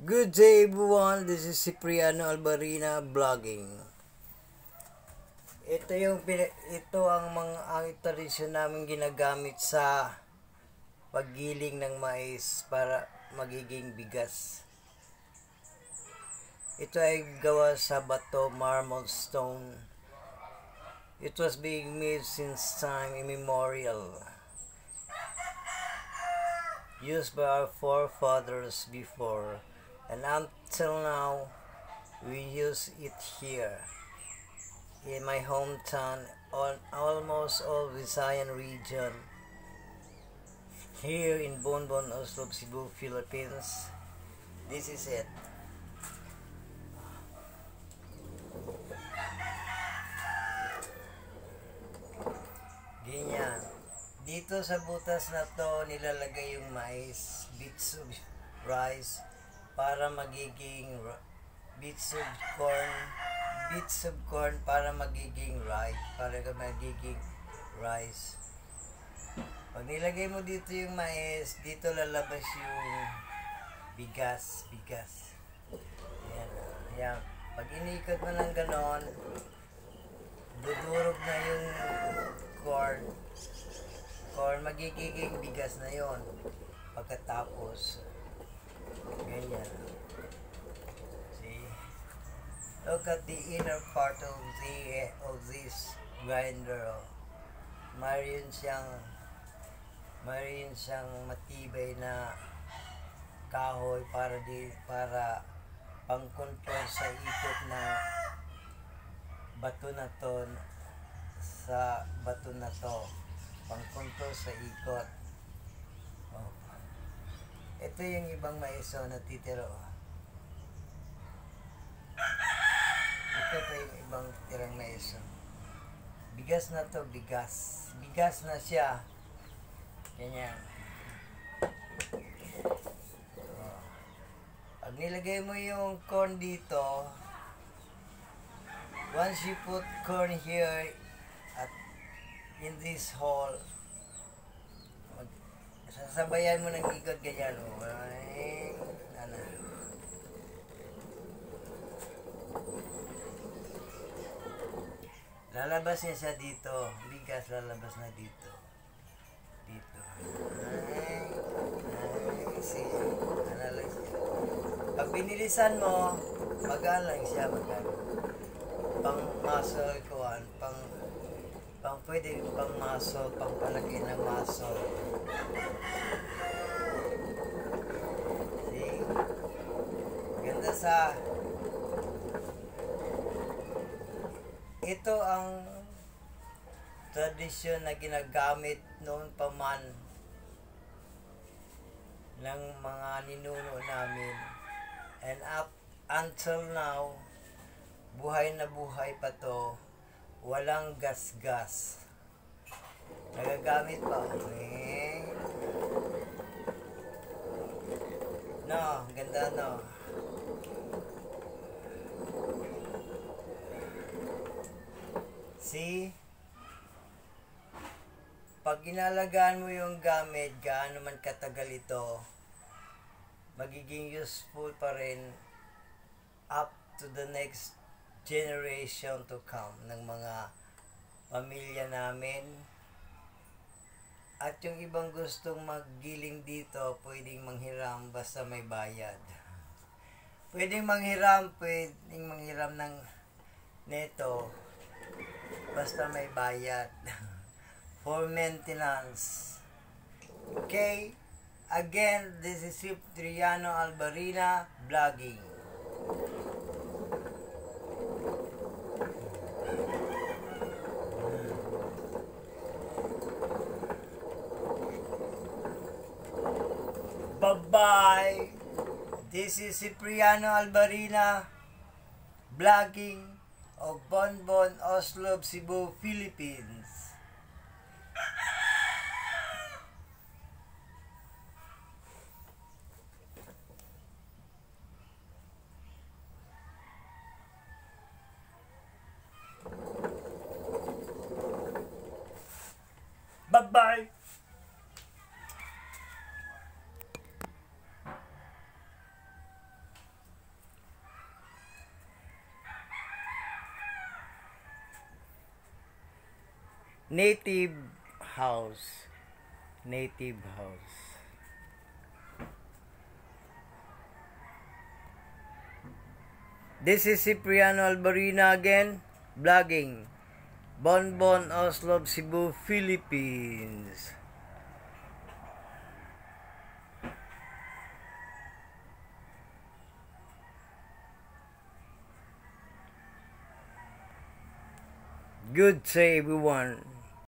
Good day everyone, this is Cipriano Albarina vlogging. Ito ang tradisyon namin ginagamit sa paggiling ng mais para magiging bigas. Ito ay gawa sa bato, marble stone. It was being made since time immemorial, used by our forefathers before, and until now we use it here in my hometown, on almost all Visayan region, here in Bonbon, Oslo, Cebu, Philippines. This is it. Ganyan. Dito sa butas na to nilalagay yung mais, bits of rice, para magiging bits of corn para magiging rice. Pag nilagay mo dito yung mais, dito lalabas yung bigas. Ayan, ayan. Pag inikot mo ng ganon, dudurog na yung corn, magiging bigas na yon. Pagkatapos, ganyan. See? Look at the inner part of this grinder. Mayroon siyang matibay na kahoy para pang-control sa ikot ng bato na to, pang-control sa ikot. Oh. Ito yung ibang maiso na titiro. Ito pa yung ibang tirang maiso. Bigas na to, bigas na siya. Ganyan. Oh. Pag nilagay mo yung corn dito, once you put corn here at in this hole, sasabayan mo ng ikot ganyan. Lalabas niya siya dito. Bigas lalabas na dito. See? Lang siya. Pag binilisan mo, magaan lang siya. Pang muscle kuhan. Pwede pang muscle, pang palaki ng muscle. See? Ganda sa... Ito ang tradisyon na ginagamit noon pa man ng mga ninuno namin. And up until now, buhay na buhay pa to. Walang gas-gas. Nagagamit pa. No, ganda no. See? Pag inalagaan mo yung gamit, gaano man katagal ito, magiging useful pa rin up to the next generation to come ng mga pamilya namin. At yung ibang gustong maggiling dito, pwedeng manghiram basta may bayad. Pwedeng manghiram ng neto basta may bayad. For maintenance. Okay? Again, this is Cipriano Albarina vlogging. Bye-bye! This is Cipriano Albarina vlogging of Bonbon, Oslo, Cebu, Philippines. Bye-bye! native house. Native house. This is Cipriano Albarina again, vlogging. Bonbon Oslo, Cebu, Philippines. Good day, everyone.